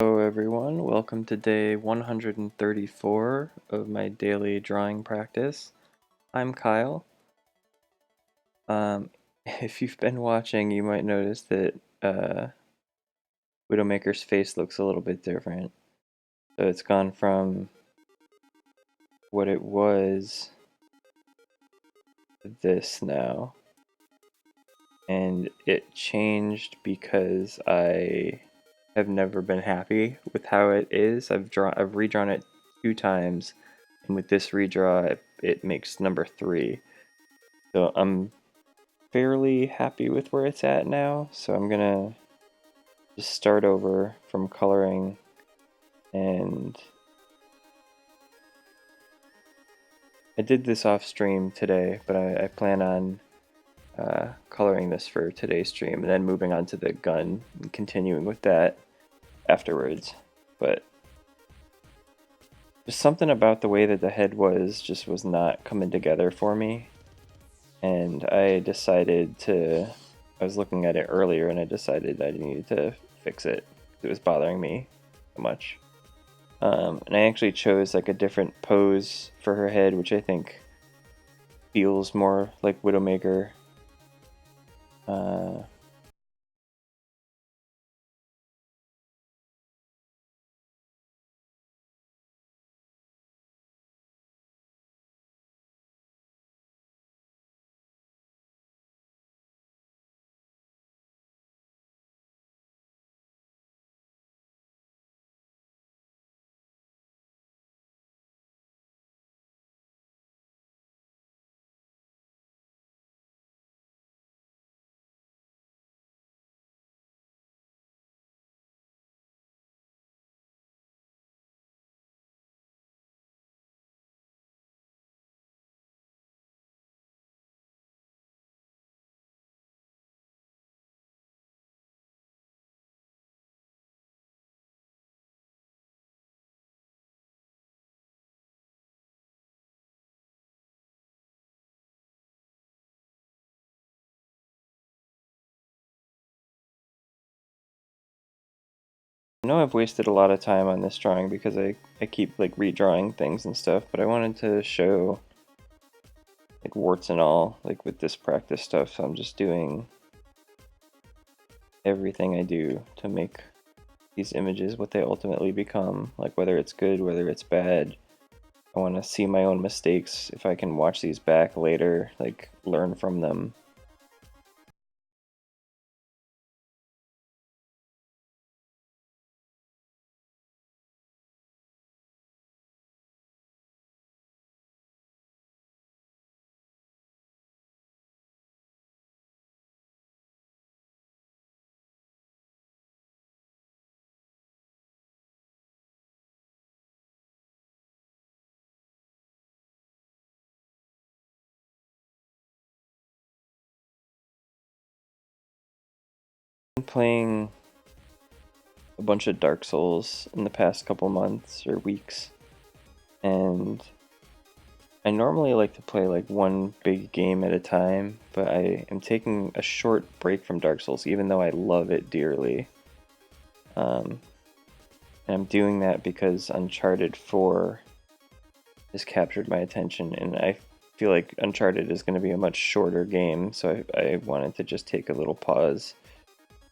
Hello everyone, welcome to day 134 of my daily drawing practice. I'm Kyle. If you've been watching, you might notice that Widowmaker's face looks a little bit different. So it's gone from what it was to this now. And it changed because I have never been happy with how it is. I've redrawn it 2 times, and with this redraw, it makes number 3. So I'm fairly happy with where it's at now. So I'm gonna just start over from coloring, and I did this off stream today, but I plan on coloring this for today's stream and then moving on to the gun and continuing with that afterwards. But just something about the way that the head was not coming together for me. And I was looking at it earlier and I decided I needed to fix it. It was bothering me so much. And I actually chose like a different pose for her head, which I think feels more like Widowmaker. Uh, I know I've wasted a lot of time on this drawing because I keep like redrawing things and stuff, but I wanted to show like warts and all, like with this practice stuff. So I'm just doing everything I do to make these images what they ultimately become, like whether it's good, whether it's bad. I want to see my own mistakes if I can watch these back later, like learn from them. I've been playing a bunch of Dark Souls in the past couple months or weeks, and I normally like to play like one big game at a time, but I am taking a short break from Dark Souls, even though I love it dearly. Um, and I'm doing that because Uncharted 4 has captured my attention, and I feel like Uncharted is going to be a much shorter game, so I wanted to just take a little pause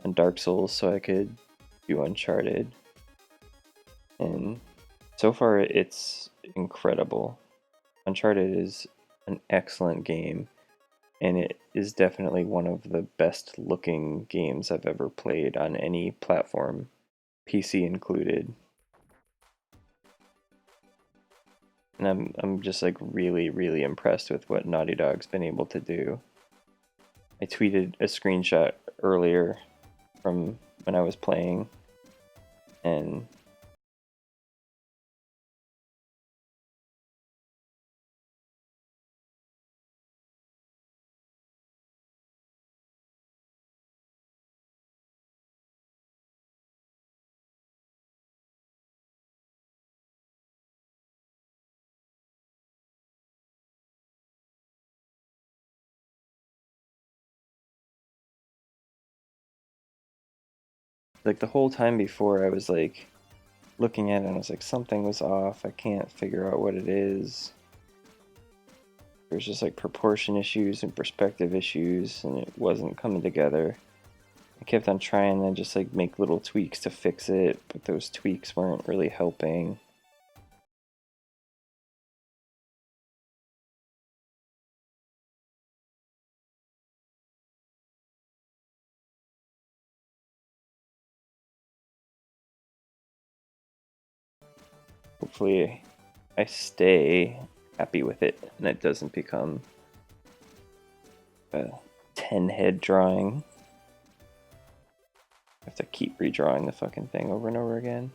on Dark Souls so I could do Uncharted. And so far, it's incredible. Uncharted is an excellent game, and it is definitely one of the best looking games I've ever played on any platform, PC included. And I'm just like really impressed with what Naughty Dog's been able to do. I tweeted a screenshot earlier from when I was playing, and like the whole time before I was like looking at it and I was like, something was off. I can't figure out what it is. There's just like proportion issues and perspective issues, and it wasn't coming together. I kept on trying to just like make little tweaks to fix it, but those tweaks weren't really helping. Hopefully I stay happy with it and it doesn't become a 10 head drawing. I have to keep redrawing the fucking thing over and over again.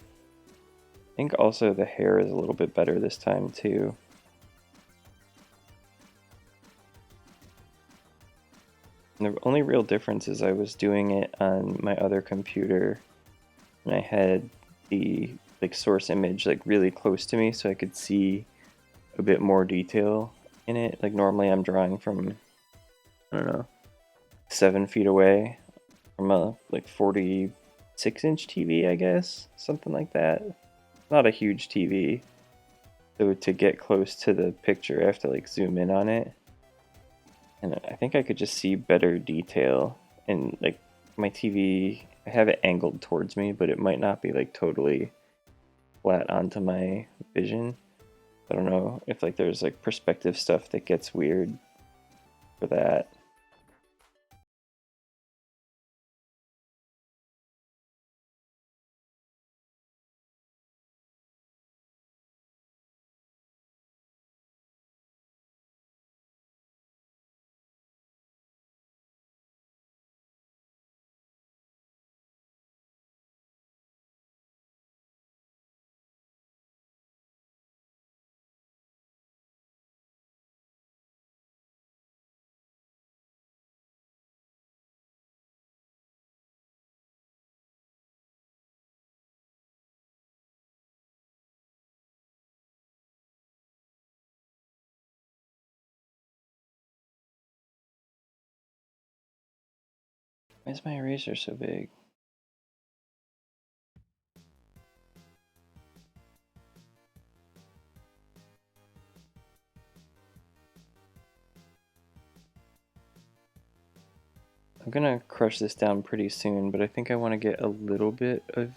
I think also the hair is a little bit better this time too. And the only real difference is I was doing it on my other computer and I had the like source image like really close to me so I could see a bit more detail in it. Like normally I'm drawing from, I don't know, 7 feet away from a like 46-inch TV, I guess, something like that. Not a huge TV. So to get close to the picture, I have to like zoom in on it. And I think I could just see better detail. And like my TV, I have it angled towards me, but it might not be like totally flat onto my vision. I don't know if like there's like perspective stuff that gets weird for that. Why is my eraser so big? I'm gonna crush this down pretty soon, but I think I want to get a little bit of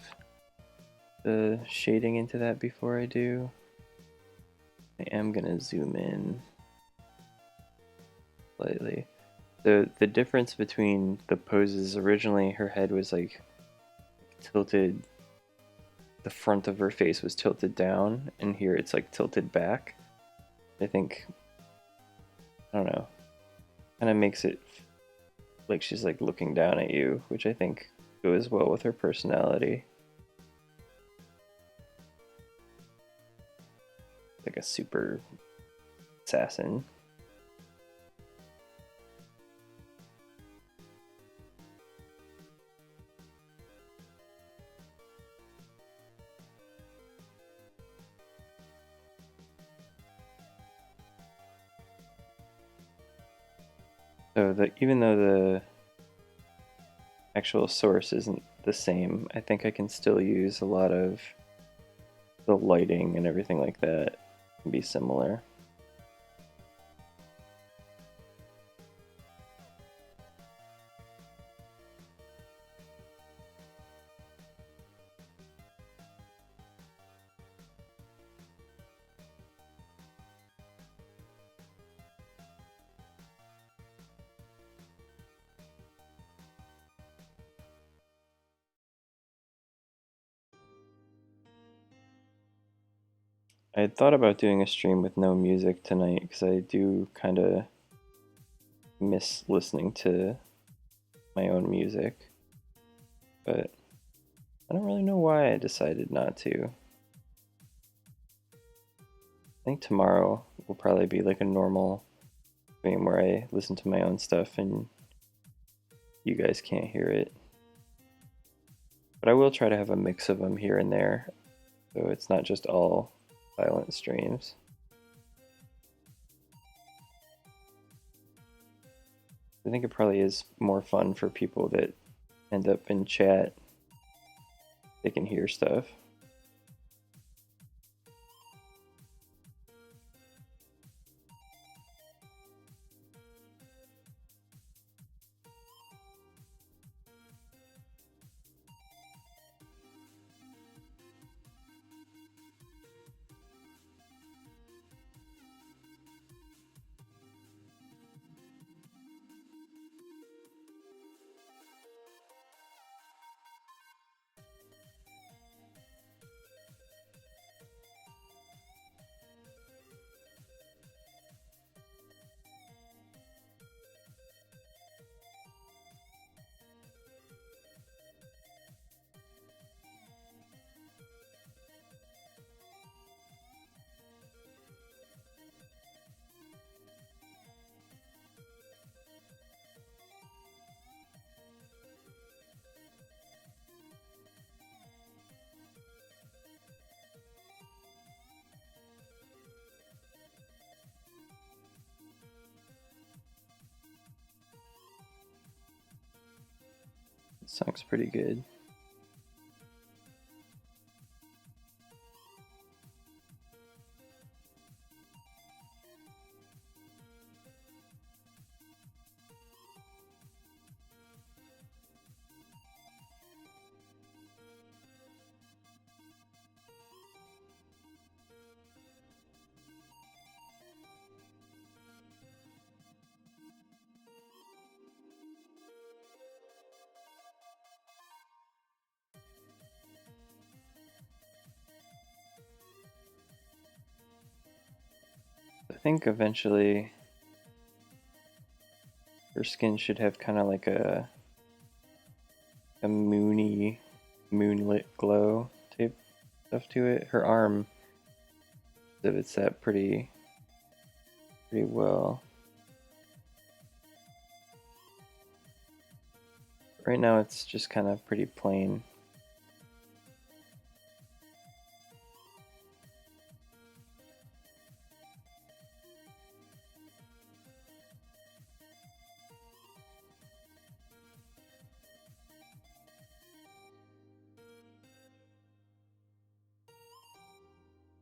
the shading into that before I do. I am gonna zoom in slightly. The difference between the poses, originally her head was like tilted, the front of her face was tilted down, and here it's like tilted back. I think, I don't know, kind of makes it like she's like looking down at you, which I think goes well with her personality. Like a super assassin. So that even though the actual source isn't the same, I think I can still use a lot of the lighting and everything like that can be similar. I had thought about doing a stream with no music tonight because I do kind of miss listening to my own music, but I don't really know why I decided not to. I think tomorrow will probably be like a normal stream where I listen to my own stuff and you guys can't hear it. But I will try to have a mix of them here and there, so it's not just all silent streams. I think it probably is more fun for people that end up in chat. They can hear stuff. Song's pretty good. I think eventually her skin should have kind of like a moonlit glow type stuff to it. Her arm exhibits that pretty well. Right now it's just kind of pretty plain.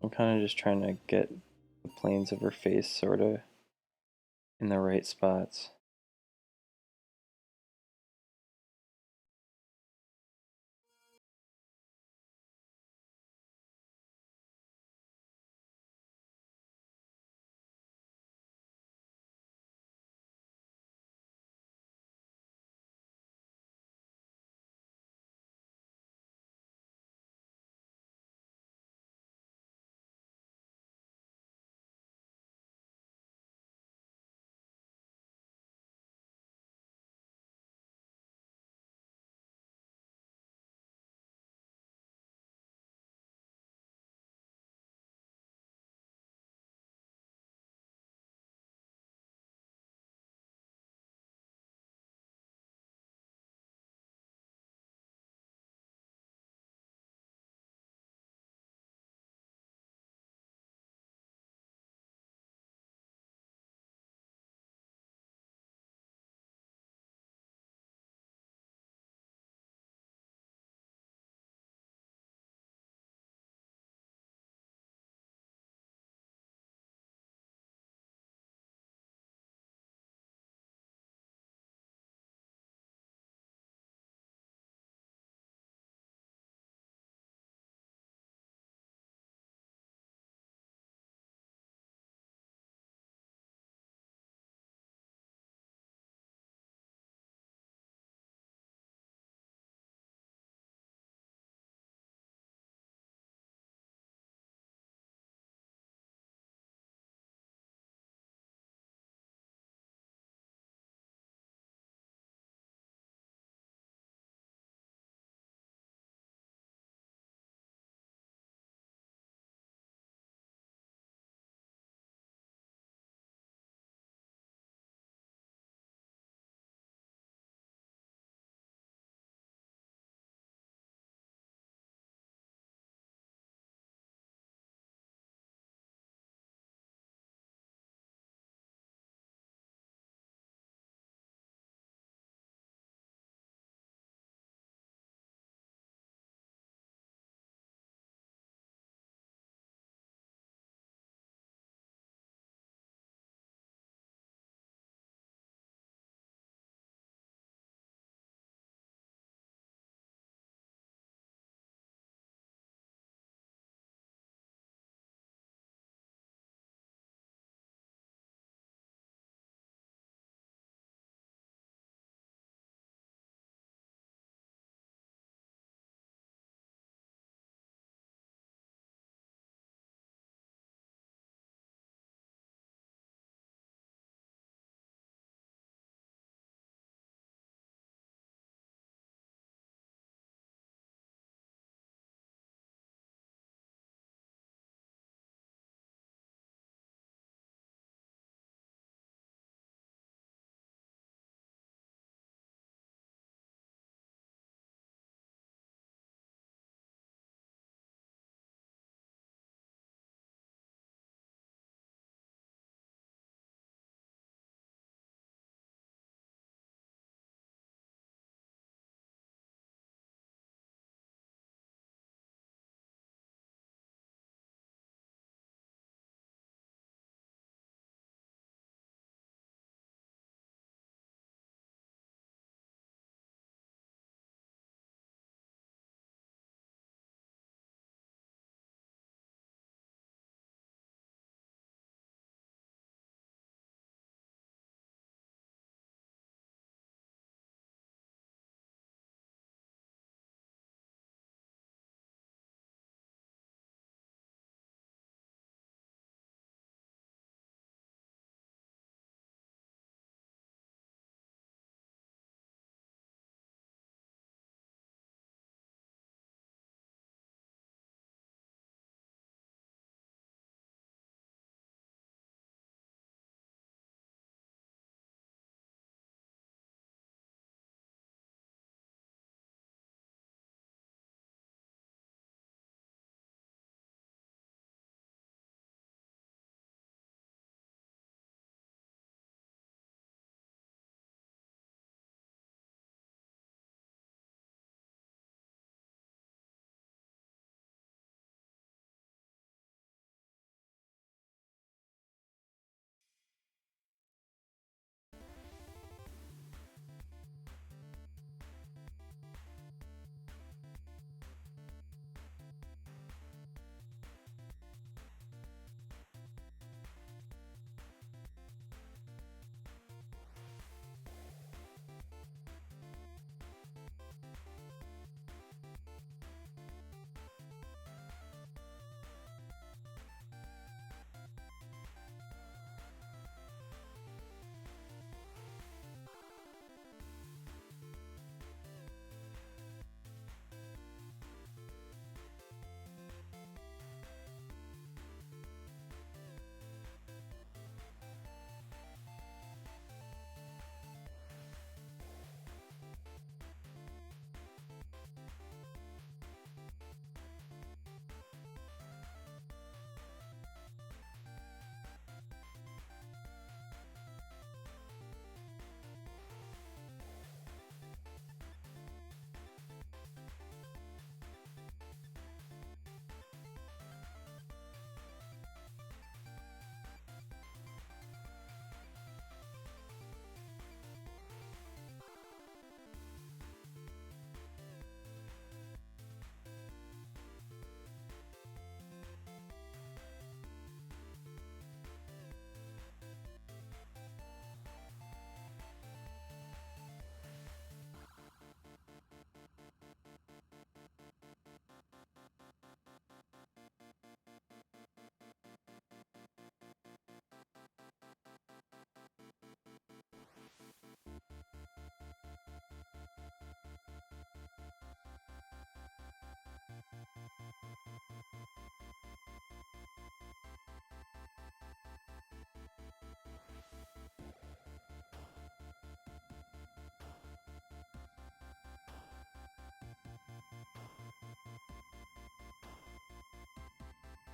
I'm kind of just trying to get the planes of her face sort of in the right spots.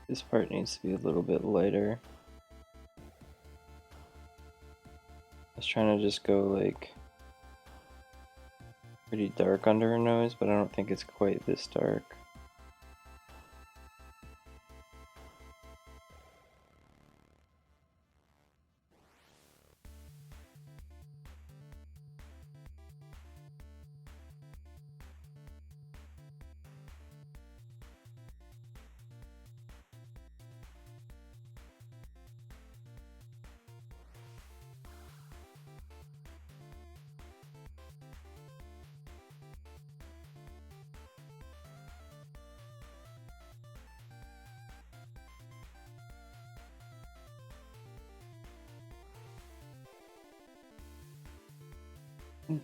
This part needs to be a little bit lighter. I was trying to just go like pretty dark under her nose, but I don't think it's quite this dark.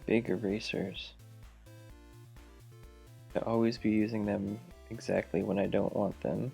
Big erasers. I always be using them exactly when I don't want them.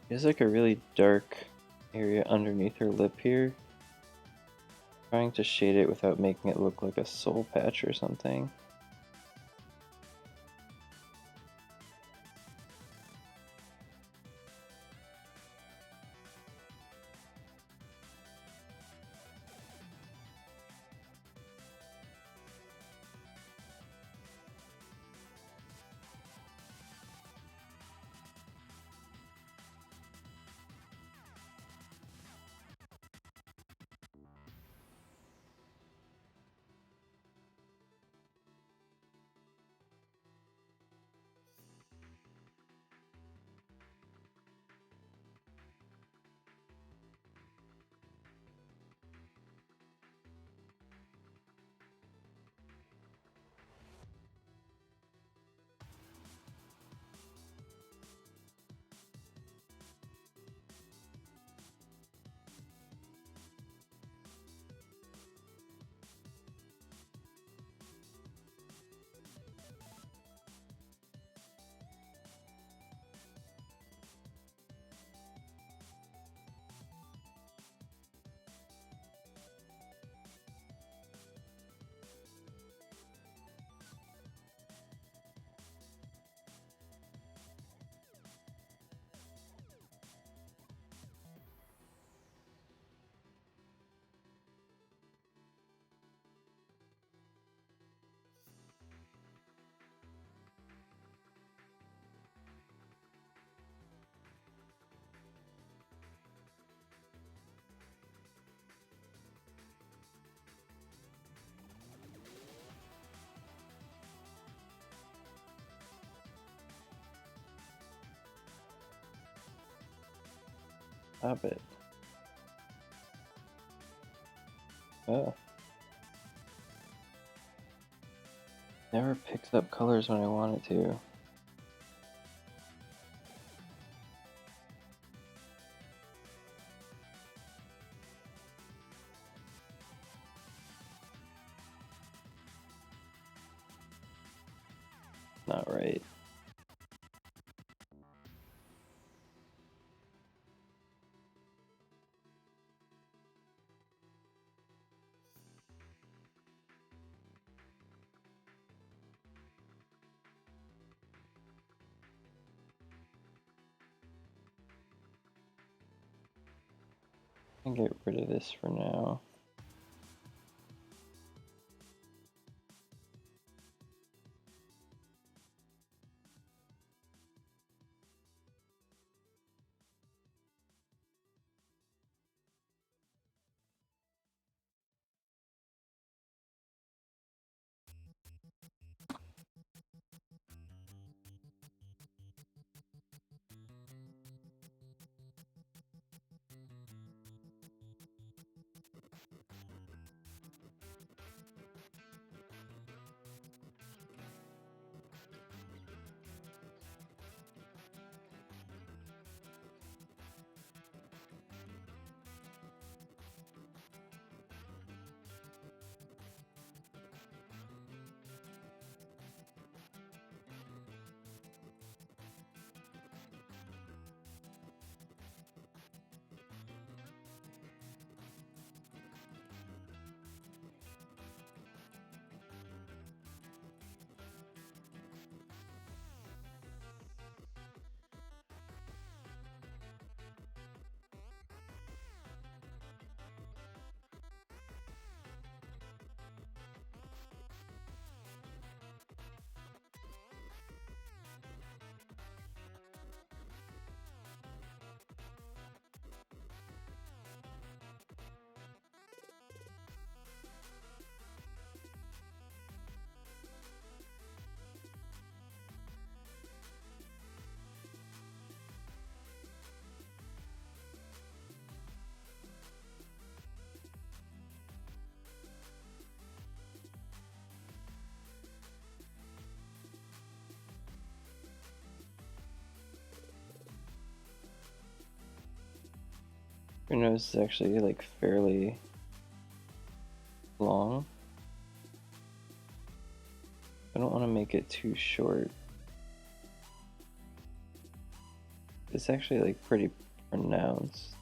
There's like a really dark area underneath her lip here. Trying to shade it without making it look like a soul patch or something. Stop it. Oh. Never picks up colors when I want it to. Not right. I can get rid of this for now. Your nose is actually like fairly long. I don't want to make it too short. It's actually like pretty pronounced.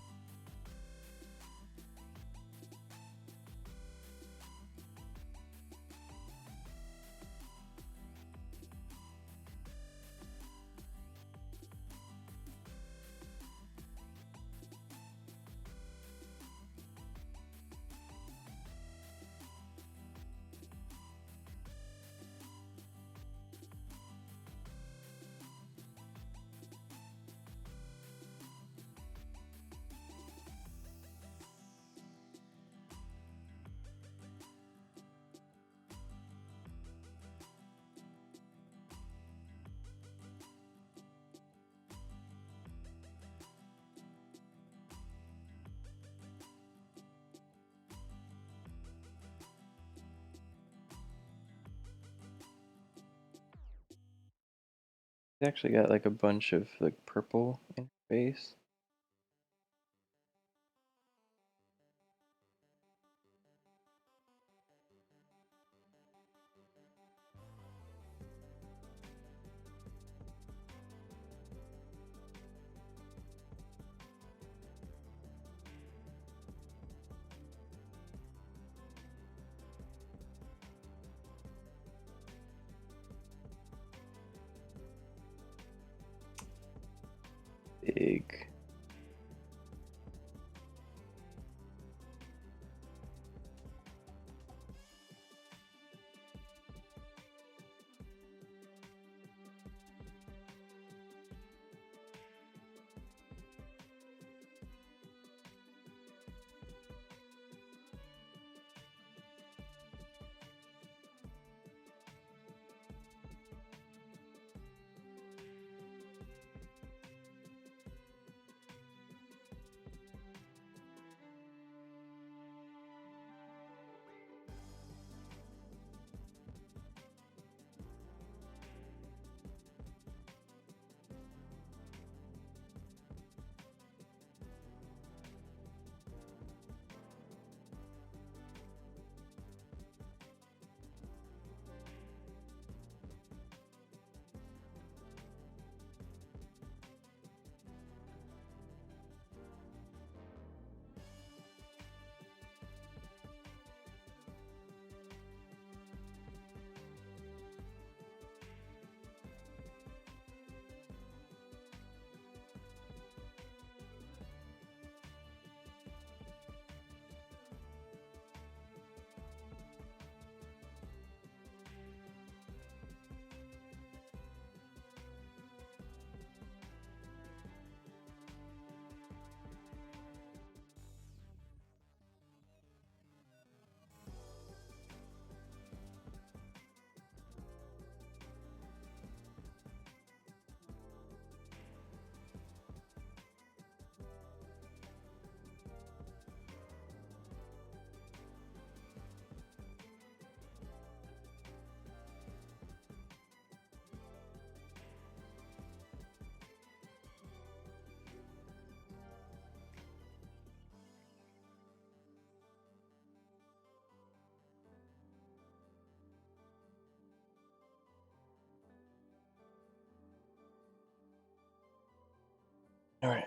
It's actually got like a bunch of like purple in her face. Big. All right.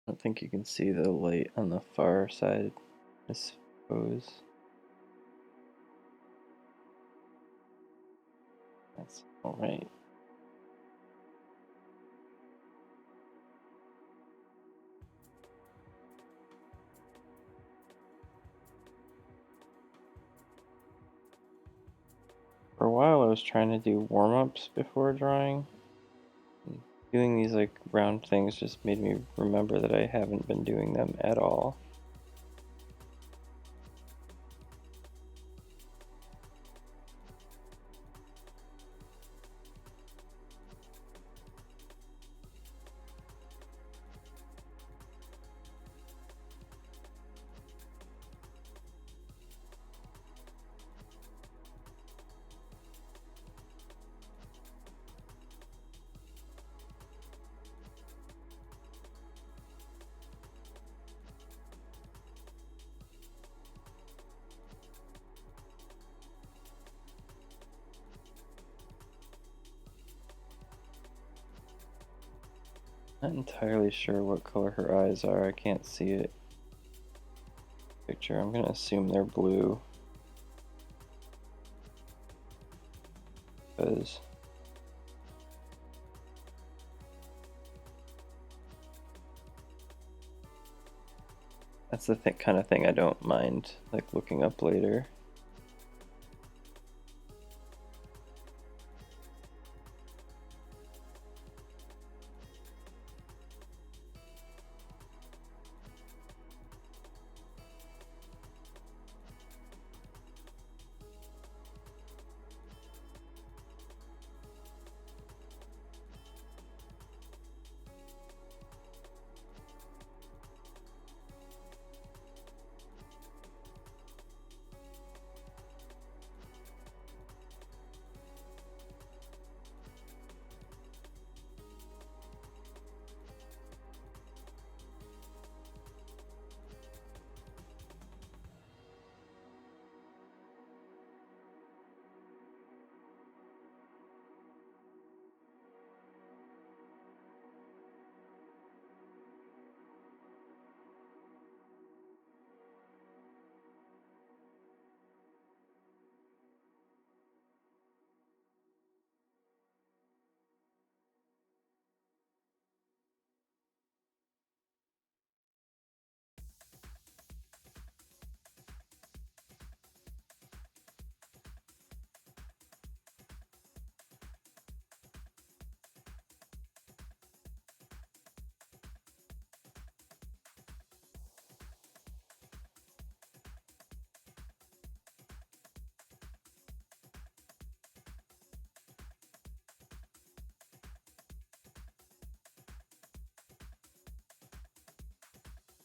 I don't think you can see the light on the far side, I suppose. That's all right. For a while, I was trying to do warm-ups before drawing. Doing these like round things just made me remember that I haven't been doing them at all. Not entirely sure what color her eyes are. I can't see it. Picture. I'm gonna assume they're blue. Because that's the kind of thing I don't mind, like looking up later.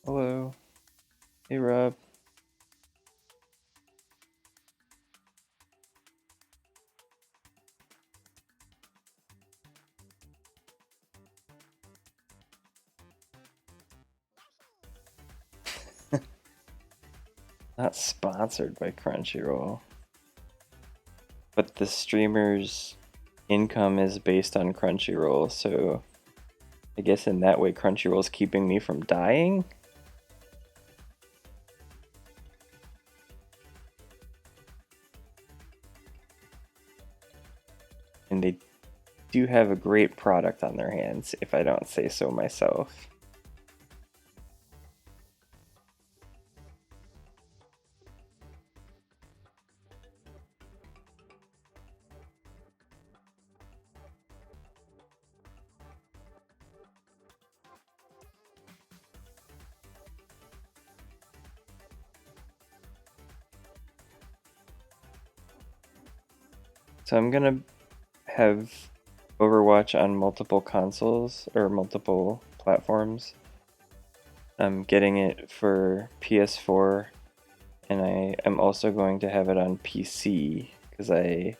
Hello. Hey, Rob. Not sponsored by Crunchyroll. But the streamer's income is based on Crunchyroll, so I guess in that way Crunchyroll's keeping me from dying? And they do have a great product on their hands, if I don't say so myself. So I'm gonna have Overwatch on multiple consoles or multiple platforms. I'm getting it for PS4, and I am also going to have it on PC because I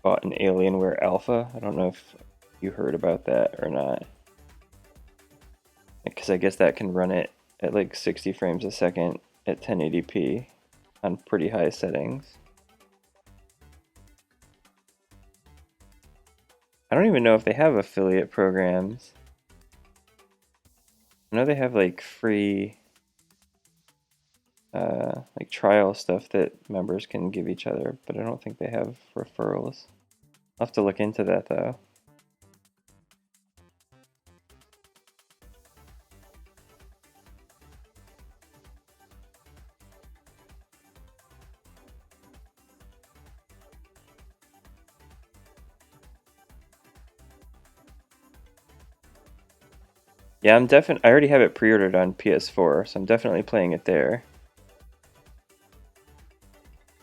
bought an Alienware Alpha. I don't know if you heard about that or not. Because I guess that can run it at like 60 frames a second at 1080p on pretty high settings. I don't even know if they have affiliate programs. I know they have like free like trial stuff that members can give each other, but I don't think they have referrals. I'll have to look into that though. Yeah, I already have it pre-ordered on PS4, so I'm definitely playing it there.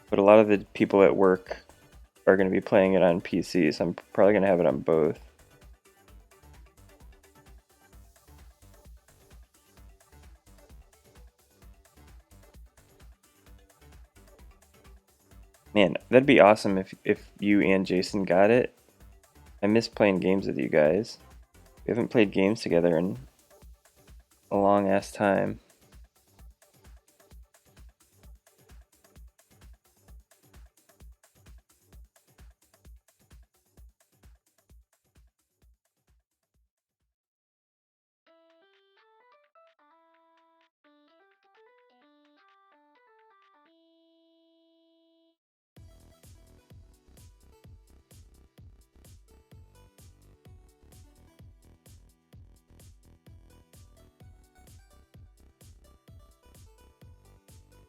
But a lot of the people at work are going to be playing it on PC, so I'm probably going to have it on both. Man, that'd be awesome if you and Jason got it. I miss playing games with you guys. We haven't played games together in a long ass time.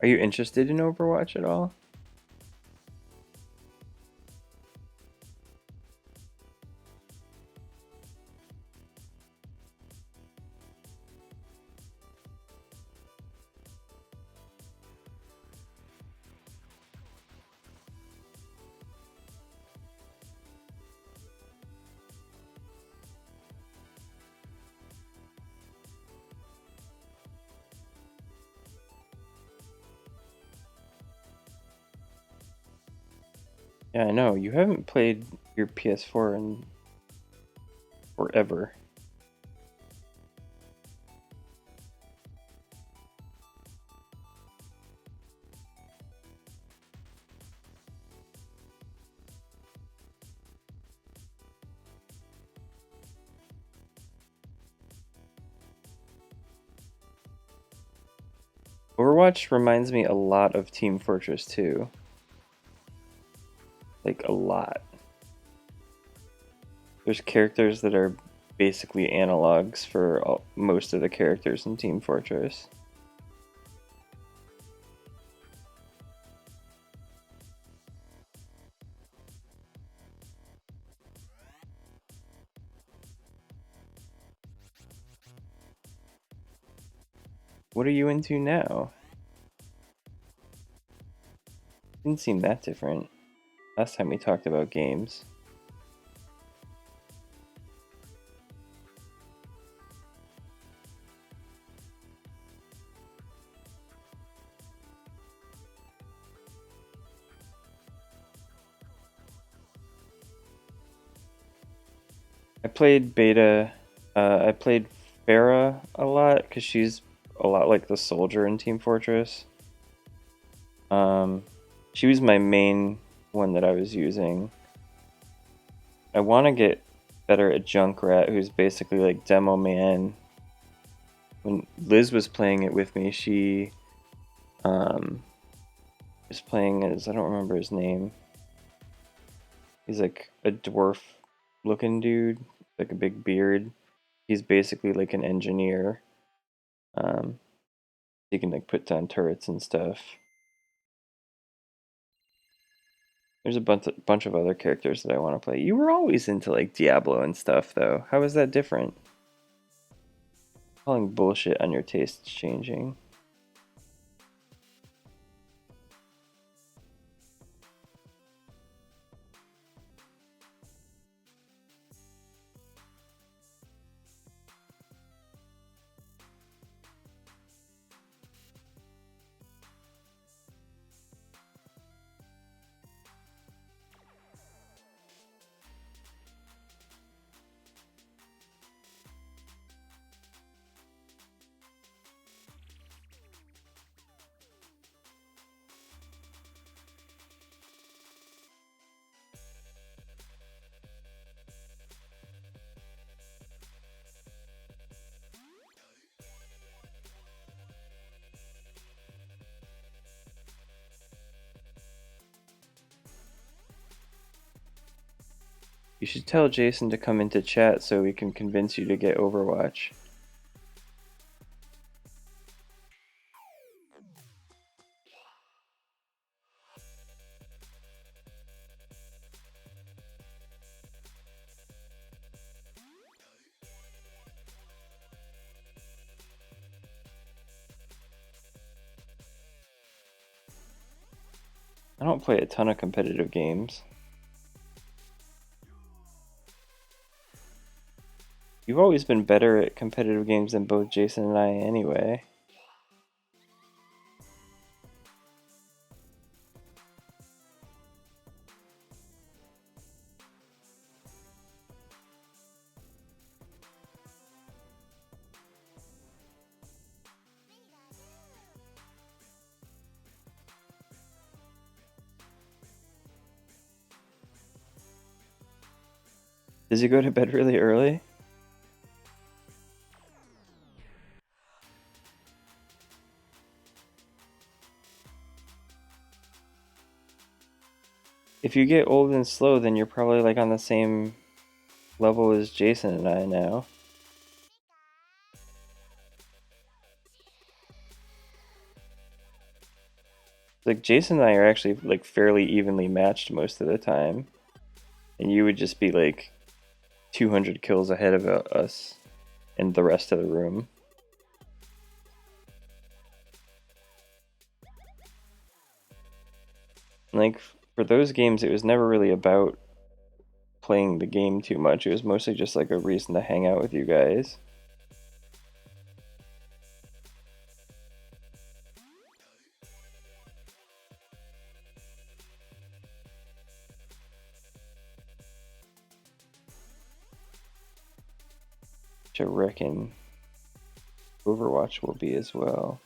Are you interested in Overwatch at all? Yeah, I know. You haven't played your PS4 in forever. Overwatch reminds me a lot of Team Fortress 2. Like, a lot. There's characters that are basically analogs for most of the characters in Team Fortress. What are you into now? Didn't seem that different last time we talked about games. I played beta. I played Farah a lot because she's a lot like the soldier in Team Fortress. Um, she was my main one that I was using. I want to get better at Junkrat, who's basically like Demo Man. When Liz was playing it with me, she um, was playing as, I don't remember his name. He's like a dwarf looking dude, like a big beard. He's basically like an engineer. Um, he can like put down turrets and stuff. There's a bunch of other characters that I want to play. You were always into like Diablo and stuff, though. How is that different? Calling bullshit on your tastes changing. You should tell Jason to come into chat so we can convince you to get Overwatch. I don't play a ton of competitive games. You've always been better at competitive games than both Jason and I anyway. Does he go to bed really early? If you get old and slow, then you're probably like on the same level as Jason and I now. Like Jason and I are actually like fairly evenly matched most of the time, and you would just be like 200 kills ahead of us and the rest of the room. Like for those games, it was never really about playing the game too much. It was mostly just like a reason to hang out with you guys. Which I reckon Overwatch will be as well.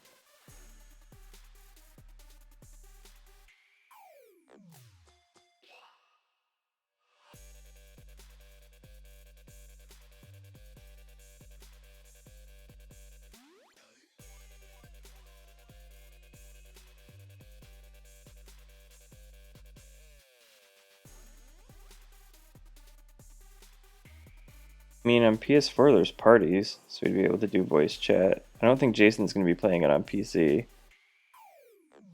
I mean, on PS4 there's parties, so we'd be able to do voice chat. I don't think Jason's going to be playing it on PC.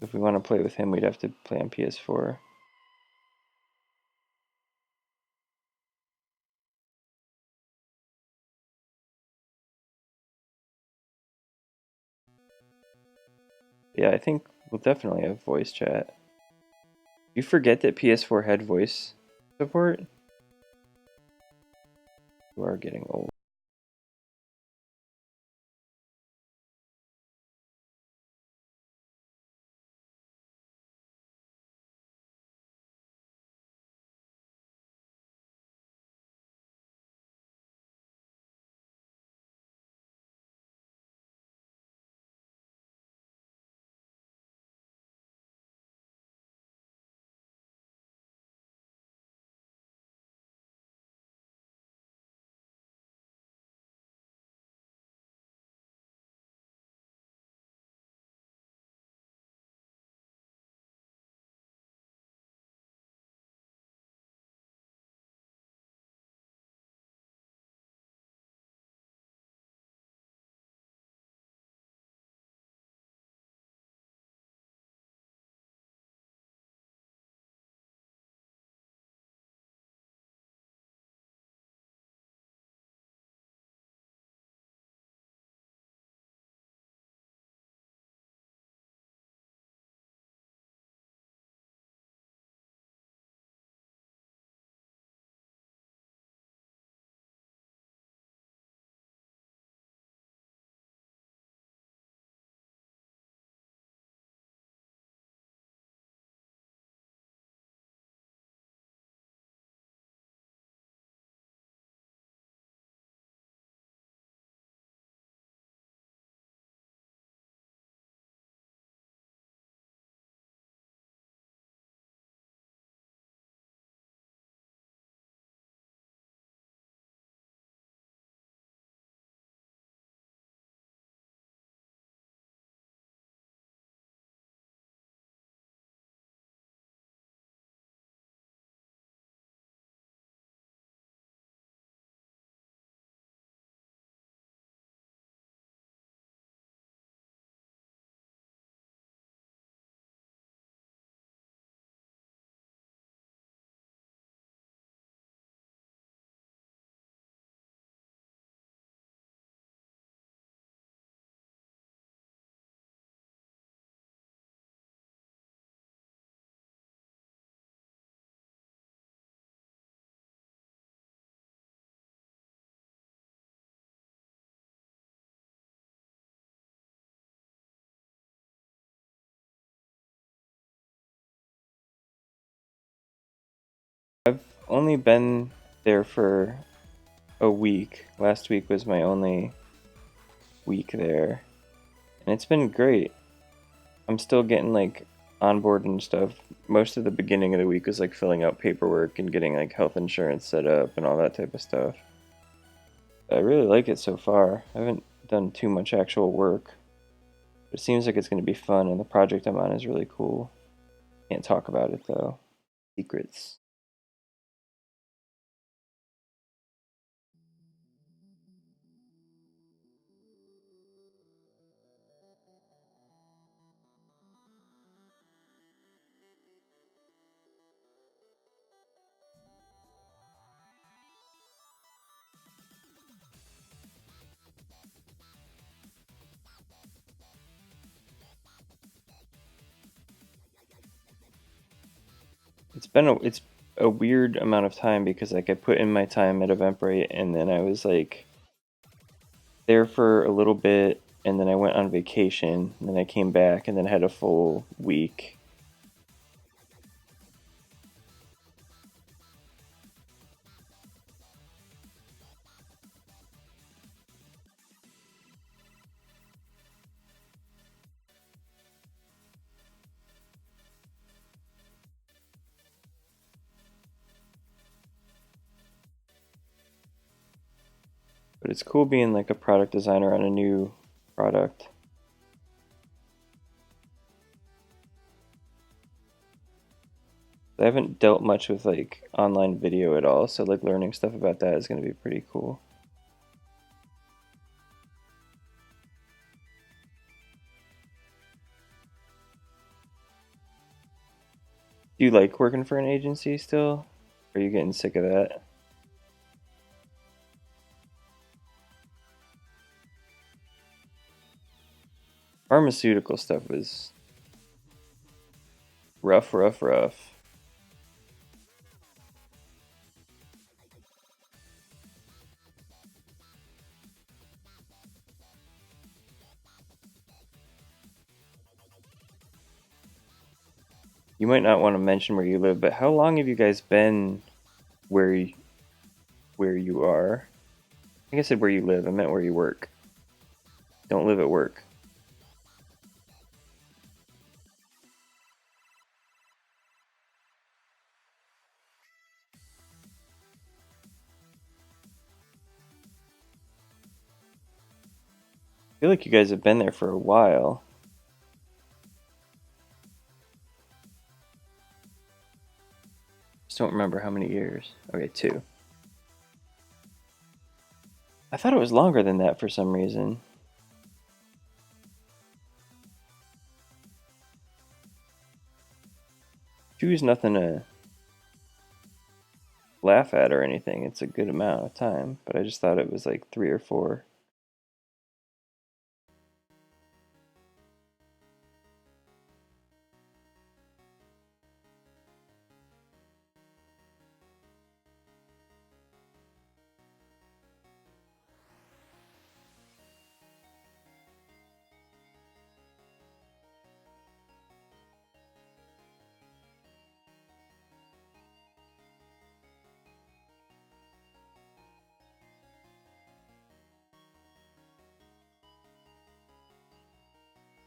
If we want to play with him, we'd have to play on PS4. Yeah, I think we'll definitely have voice chat. You forget that PS4 had voice support? You are getting old. only been there for a week. Last week was my only week there, and it's been great. I'm still getting like on board and stuff. Most of the beginning of the week was like filling out paperwork and getting like health insurance set up and all that type of stuff. I really like it so far. I haven't done too much actual work. But it seems like it's going to be fun, and the project I'm on is really cool. Can't talk about it though. Secrets. It's a weird amount of time because like I put in my time at Eventbrite and then I was like there for a little bit and then I went on vacation and then I came back and then had a full week. But it's cool being like a product designer on a new product. I haven't dealt much with like online video at all, so like learning stuff about that is going to be pretty cool. Do you like working for an agency still? Or are you getting sick of that? Pharmaceutical stuff was rough, rough, rough. You might not want to mention where you live, but how long have you guys been where where you are? I think I said where you live. I meant where you work. Don't live at work. I feel like you guys have been there for a while. Just don't remember how many years. Okay, 2. I thought it was longer than that for some reason. 2 is nothing to laugh at or anything. It's a good amount of time, but I just thought it was like 3 or 4.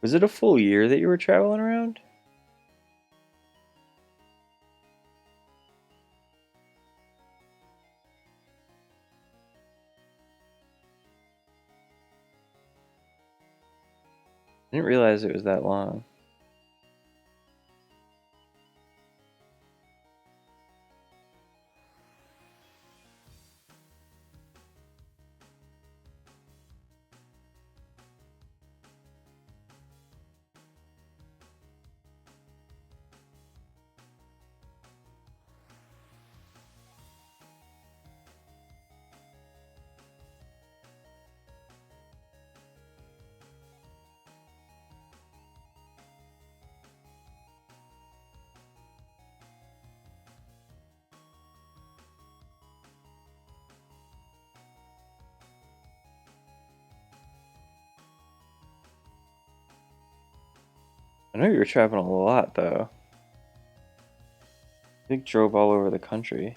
Was it a full year that you were traveling around? I didn't realize it was that long. I know you were traveling a lot though. I think drove all over the country.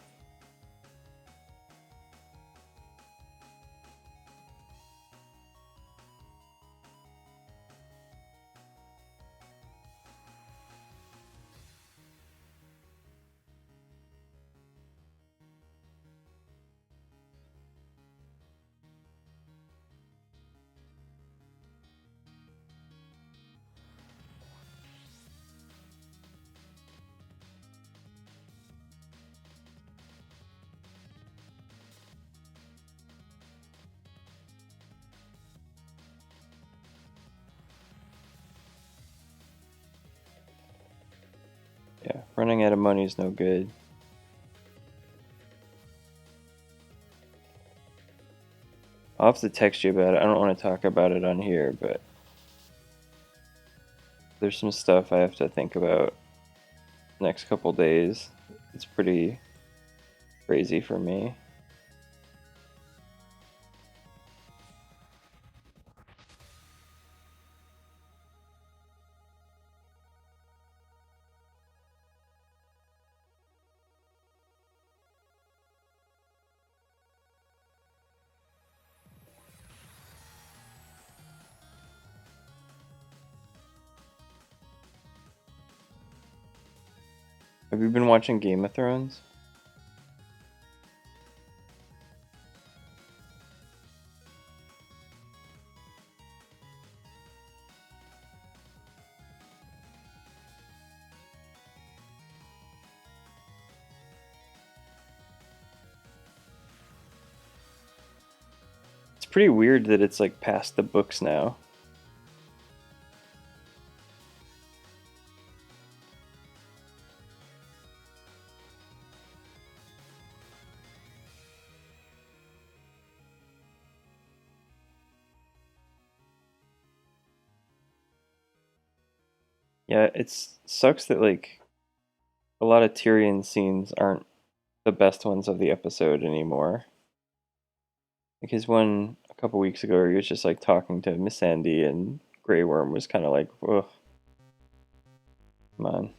Running out of money is no good. I'll have to text you about it. I don't want to talk about it on here, but there's some stuff I have to think about next couple days. It's pretty crazy for me. Have you been watching Game of Thrones? It's pretty weird that it's like past the books now. Yeah, it sucks that like a lot of Tyrion scenes aren't the best ones of the episode anymore. Like his one a couple weeks ago, where he was just like talking to Miss Sandy and Grey Worm was kind of like, ugh, come on.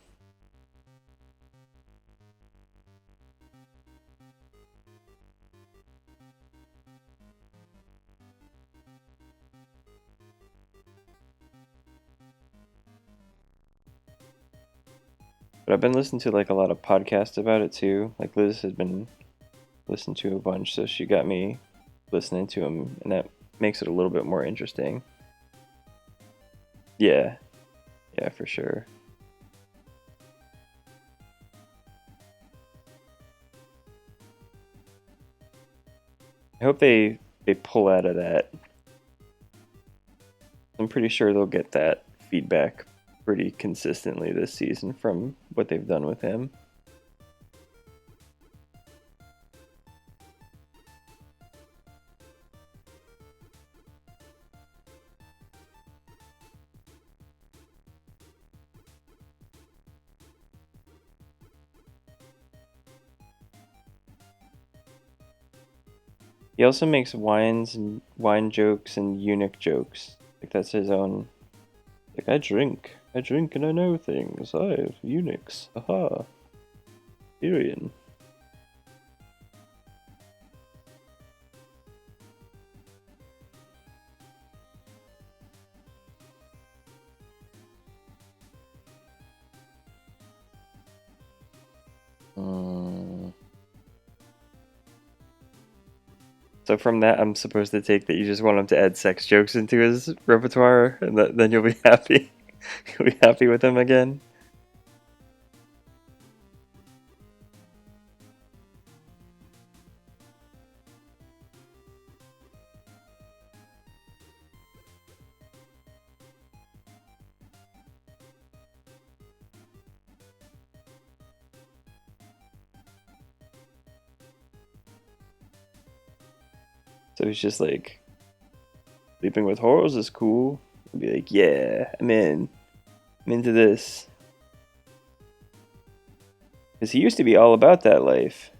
But I've been listening to like a lot of podcasts about it too. Like Liz has been listening to a bunch, so she got me listening to them, and that makes it a little bit more interesting. Yeah, yeah, for sure. I hope they pull out of that. I'm pretty sure they'll get that feedback pretty consistently this season from what they've done with him. He also makes wines and wine jokes and eunuch jokes. Like that's his own. Like I drink and I know things. I have eunuchs. Aha, Tyrion. Mm. So from that, I'm supposed to take that you just want him to add sex jokes into his repertoire, and then you'll be happy. You'll be happy with him again. So he's just like, sleeping with whores is cool. I'll be like, yeah, I'm in. I'm into this. Because he used to be all about that life.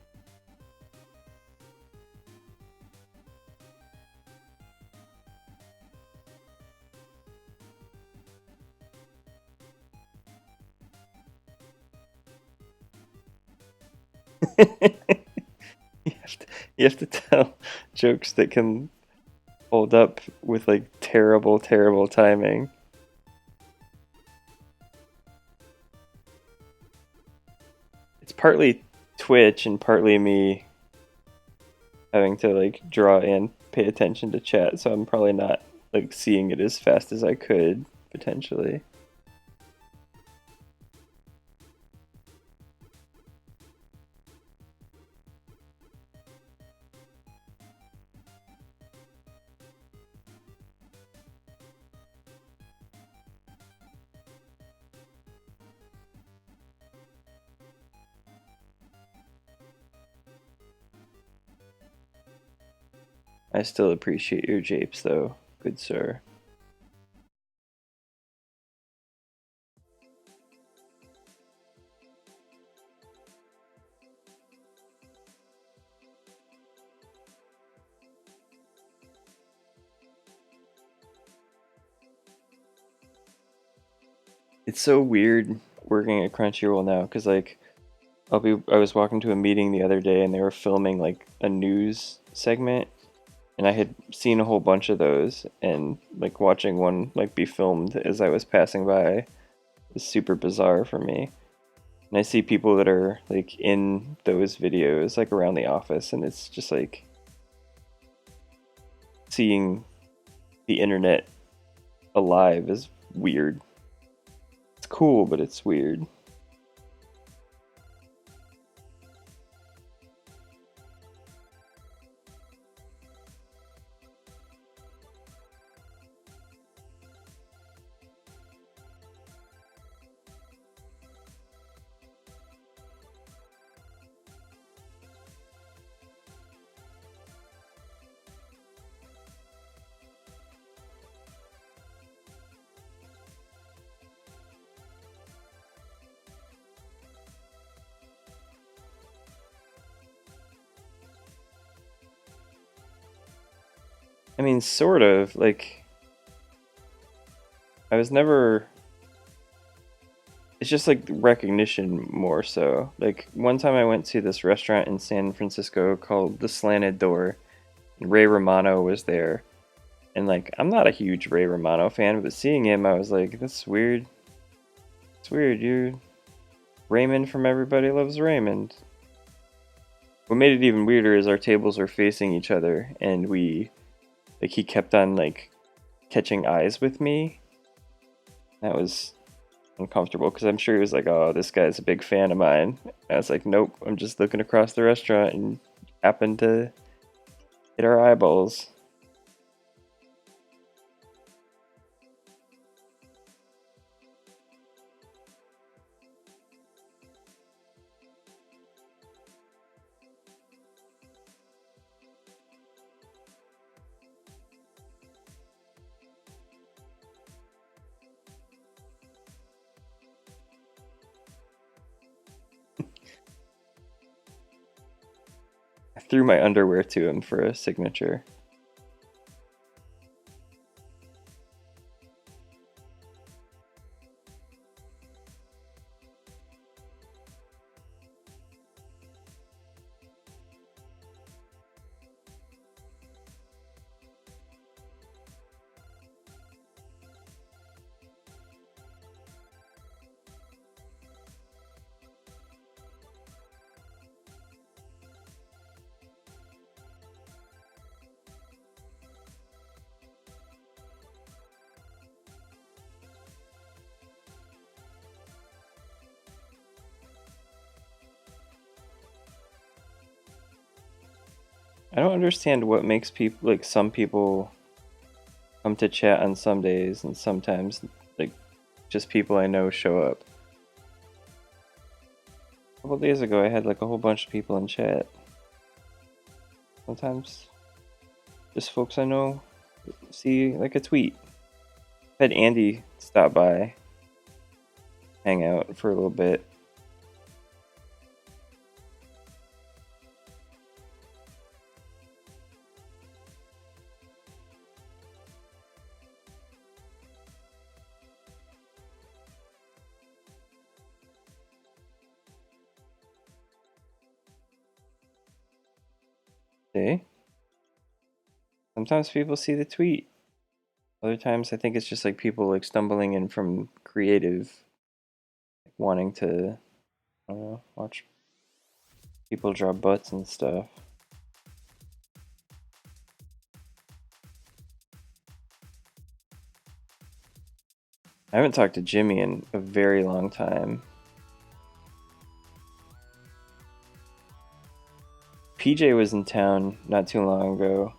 You have to tell jokes that can hold up with like terrible, terrible timing. It's partly Twitch and partly me having to like draw and pay attention to chat, so I'm probably not like seeing it as fast as I could potentially. I still appreciate your japes, though, good sir. It's so weird working at Crunchyroll now, because like I was walking to a meeting the other day and they were filming like a news segment, and I had seen a whole bunch of those, and like watching one like be filmed as I was passing by is super bizarre for me. And I see people that are like in those videos like around the office, and it's just like seeing the internet alive is weird. It's cool, but it's weird. I mean, sort of. Like, I was never. It's just like recognition more so. Like, one time I went to this restaurant in San Francisco called The Slanted Door, and Ray Romano was there. And, like, I'm not a huge Ray Romano fan, but seeing him, I was like, that's weird. It's weird, you. Raymond from Everybody Loves Raymond. What made it even weirder is our tables were facing each other, and like, he kept on, like, catching eyes with me. That was uncomfortable because I'm sure he was like, "Oh, this guy's a big fan of mine." And I was like, "Nope, I'm just looking across the restaurant and happened to hit our eyeballs." I threw my underwear to him for a signature. I don't understand what makes people like some people come to chat on some days and sometimes like just people I know show up. A couple days ago I had like a whole bunch of people in chat. Sometimes just folks I know see like a tweet. Had Andy stop by, hang out for a little bit. See? Sometimes people see the tweet. Other times I think it's just like people like stumbling in from creative, like, wanting to, I don't know, watch people draw butts and stuff. I haven't talked to Jimmy in a very long time. PJ was in town not too long ago.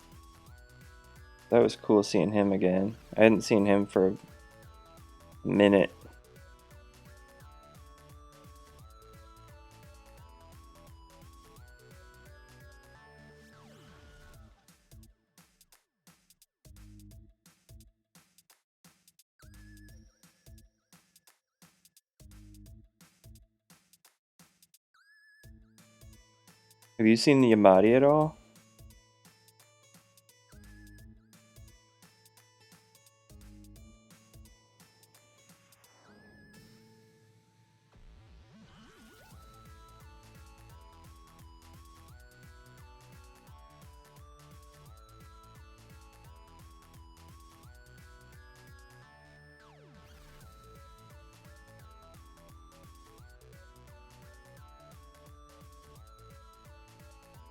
That was cool seeing him again. I hadn't seen him for a minute. Have you seen the Yamadi at all?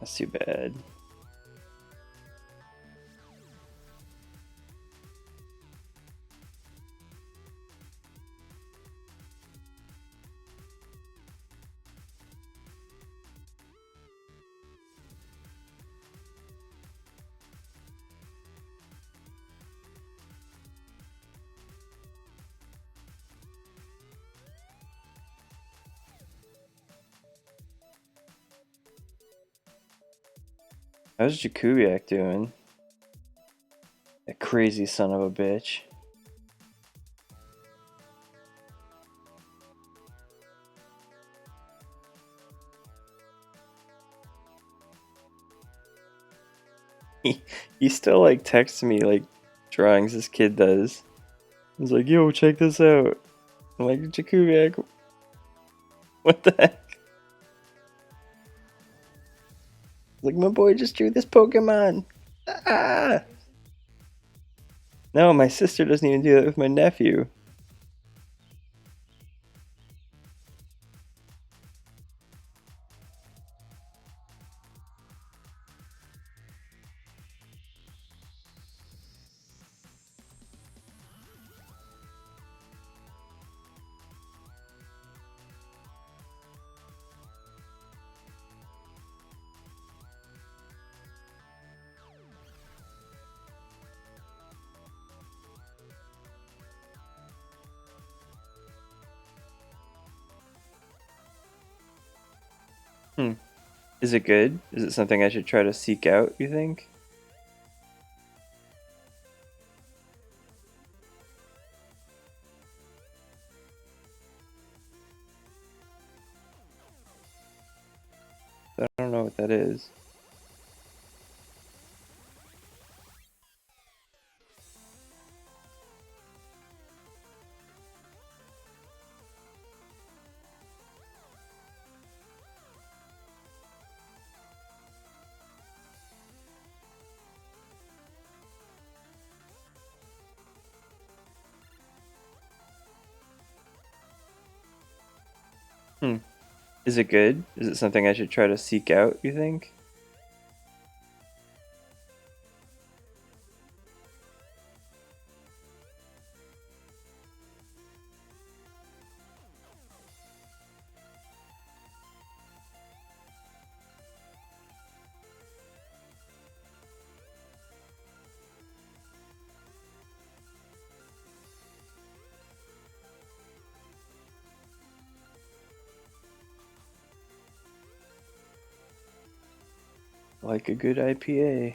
That's too bad. How's Jakubiak doing? That crazy son of a bitch. He still like texts me like drawings this kid does. He's like, yo, check this out. I'm like, Jakubiak, what the heck? Like, my boy just drew this Pokemon. Ah! No, my sister doesn't even do that with my nephew. Hmm. Is it good? Is it something I should try to seek out, you think? I don't know what that is. Hmm. Is it good? Is it something I should try to seek out, you think? Like a good IPA.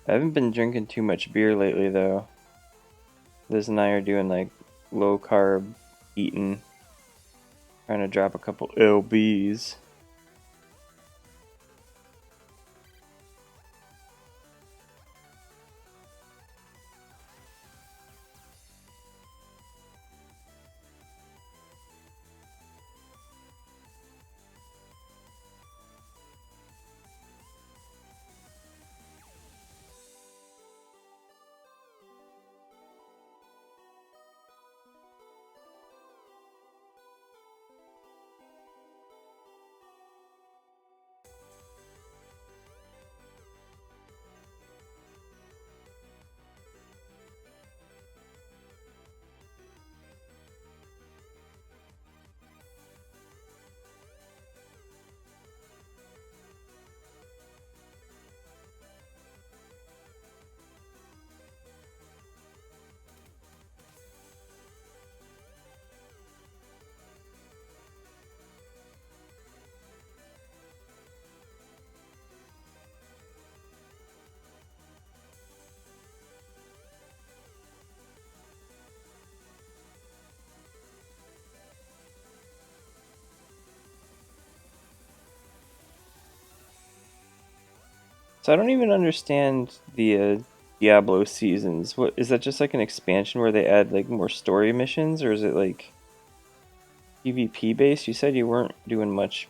I haven't been drinking too much beer lately, though. Liz and I are doing like low carb eating, trying to drop a couple LBs. So I don't even understand the Diablo seasons. What is that? Just like an expansion where they add like more story missions, or is it like PvP based? You said you weren't doing much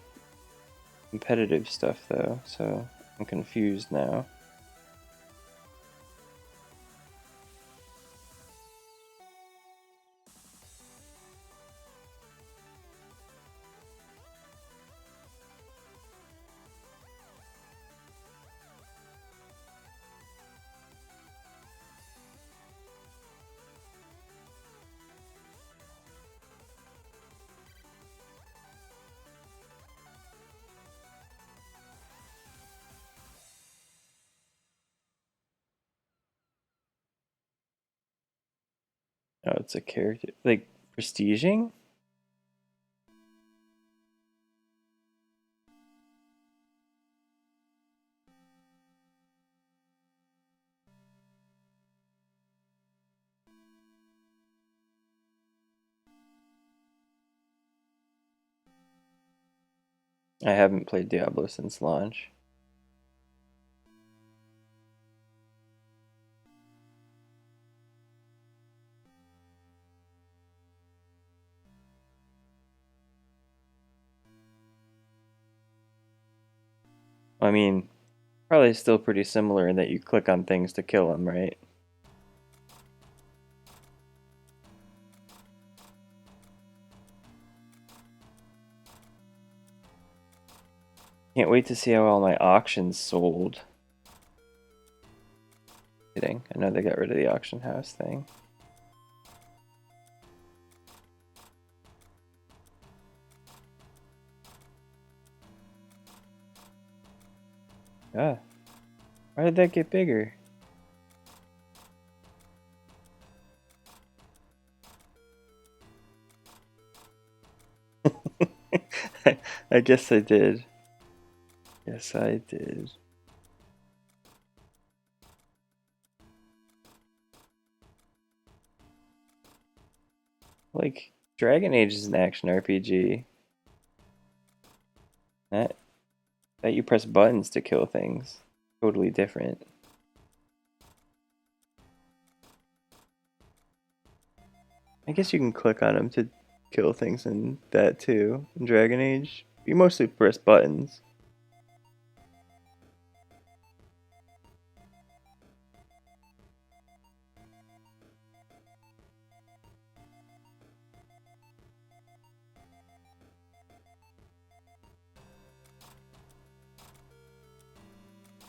competitive stuff though, so I'm confused now. Oh, it's a character like prestiging. I haven't played Diablo since launch. I mean, probably still pretty similar in that you click on things to kill them, right? Can't wait to see how all my auctions sold. Kidding. I know they got rid of the auction house thing. Ah, why did that get bigger? I guess I did. Yes, I did. Like, Dragon Age is an action RPG. That that you press buttons to kill things. Totally different. I guess you can click on them to kill things in that too. In Dragon Age, you mostly press buttons.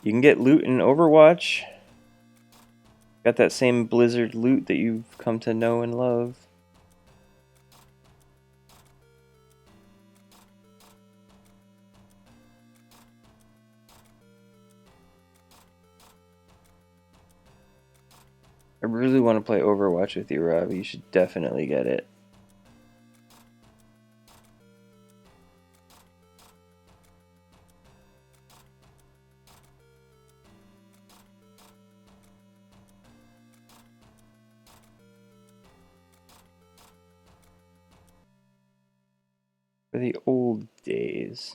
You can get loot in Overwatch. Got that same Blizzard loot that you've come to know and love. I really want to play Overwatch with you, Rob. You should definitely get it. For the old days.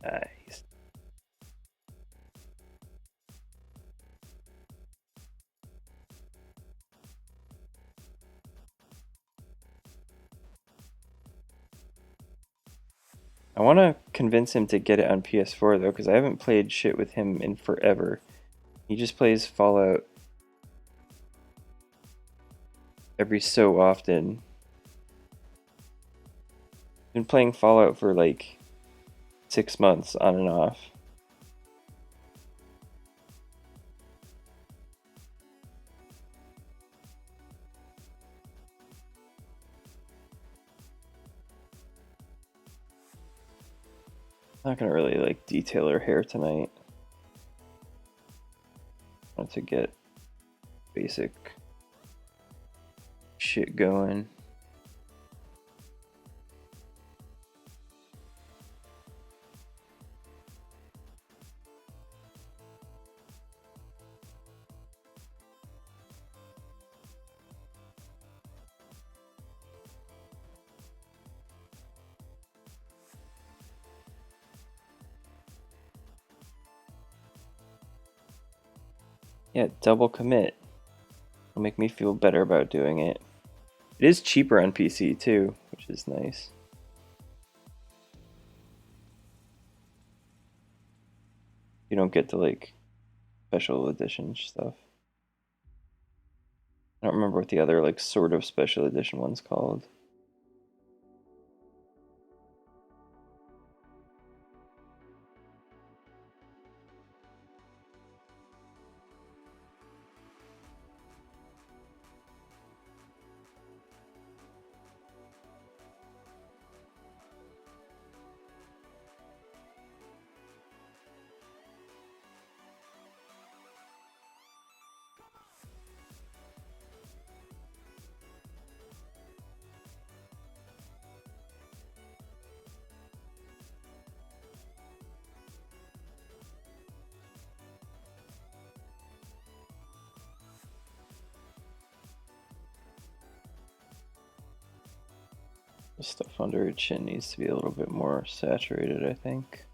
Nice. I want to convince him to get it on PS4 though, because I haven't played shit with him in forever. He just plays Fallout every so often. Been playing Fallout for like 6 months on and off. Not gonna really like detail her hair tonight. I want to get basic shit going. Yeah, double commit. It'll make me feel better about doing it. It is cheaper on PC too, which is nice. You don't get the like special edition stuff. I don't remember what the other like sort of special edition one's called. The stuff under her chin needs to be a little bit more saturated, I think.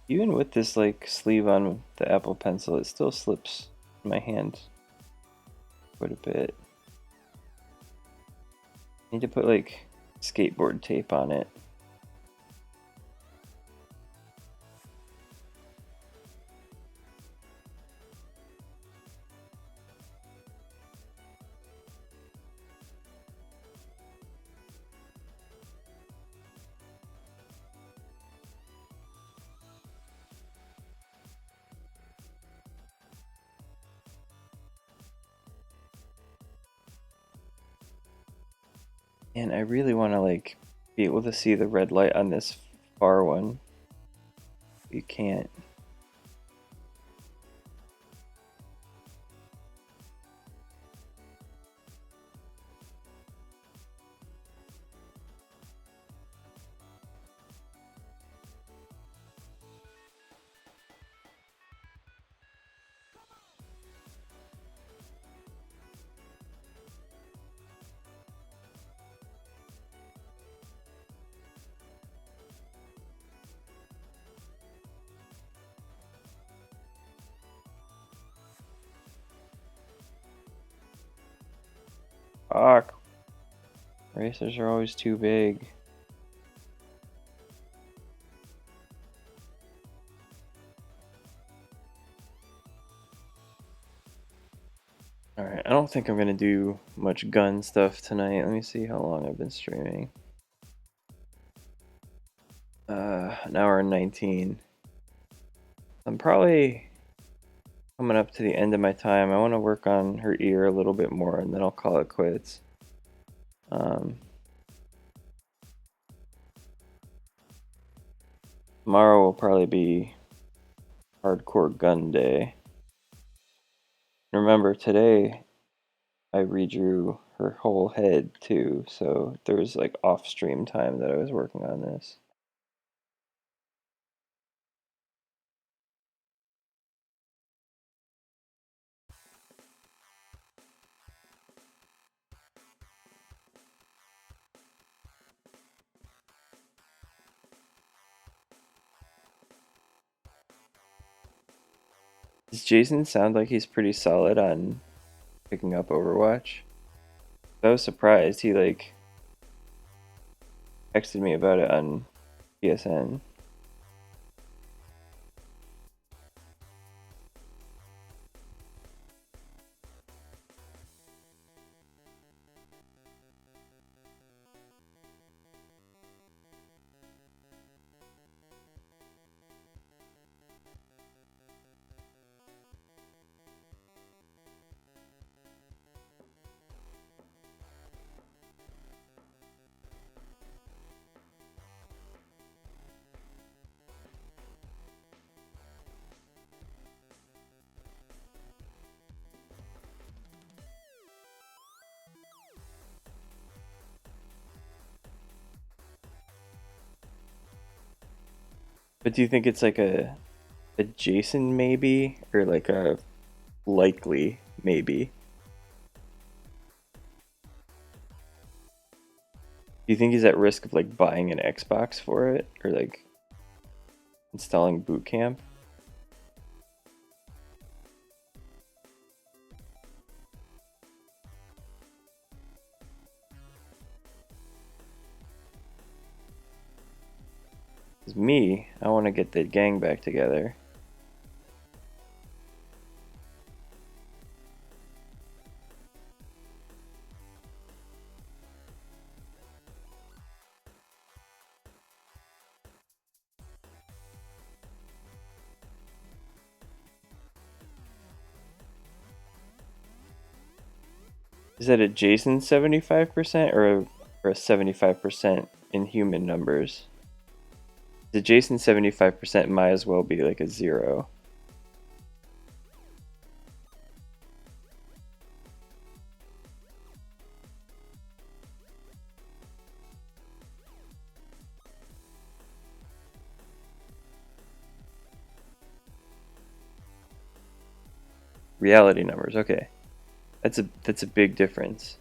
Even with this like sleeve on the Apple Pencil, it still slips in my hand quite a bit. I need to put like skateboard tape on it. And I really want to like be able to see the red light on this far one. You can't. Fuck. Racers are always too big. Alright, I don't think I'm gonna do much gun stuff tonight. Let me see how long I've been streaming. An hour and 19. I'm probably coming up to the end of my time. I want to work on her ear a little bit more and then I'll call it quits. Tomorrow will probably be hardcore gun day. Remember, today I redrew her whole head too, so there was like off stream time that I was working on this. Does Jason sound like he's pretty solid on picking up Overwatch? I was surprised. He like texted me about it on PSN. But do you think it's like a Jason maybe or like a likely maybe? Do you think he's at risk of like buying an Xbox for it or like installing Boot Camp. It's me, I want to get the gang back together. Is that a Jason 75% or a 75% in human numbers? The Jason 75% might as well be like a 0. Reality numbers, okay. That's a big difference.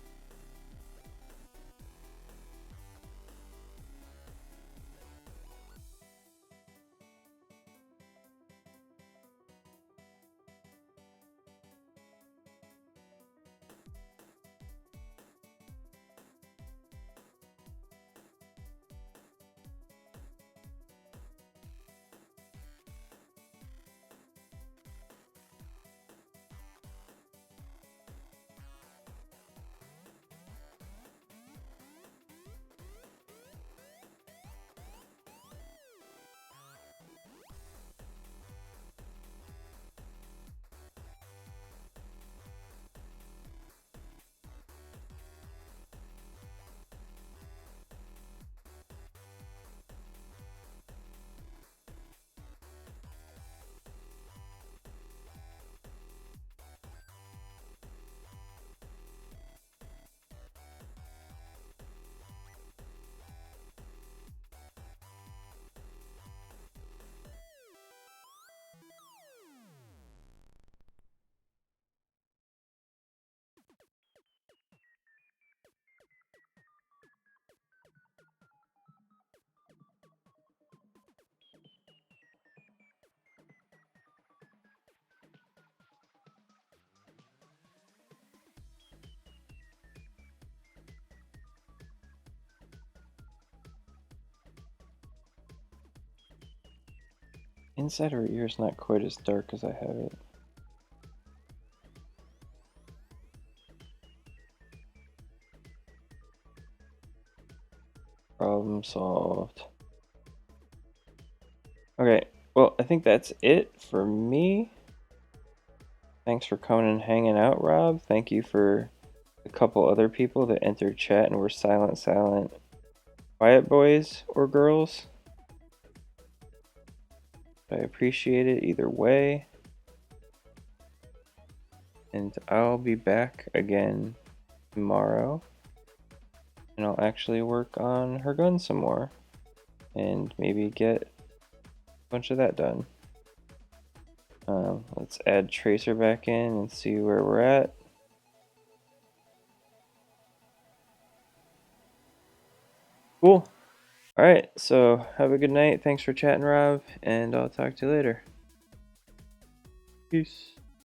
Inside her ear is not quite as dark as I have it. Problem solved. Okay, well, I think that's it for me. Thanks for coming and hanging out, Rob. Thank you for a couple other people that entered chat and were silent, quiet boys or girls. I appreciate it either way. And I'll be back again tomorrow. And I'll actually work on her gun some more. And maybe get a bunch of that done. Let's add Tracer back in and see where we're at. Cool. Alright, so have a good night. Thanks for chatting, Rob, and I'll talk to you later. Peace.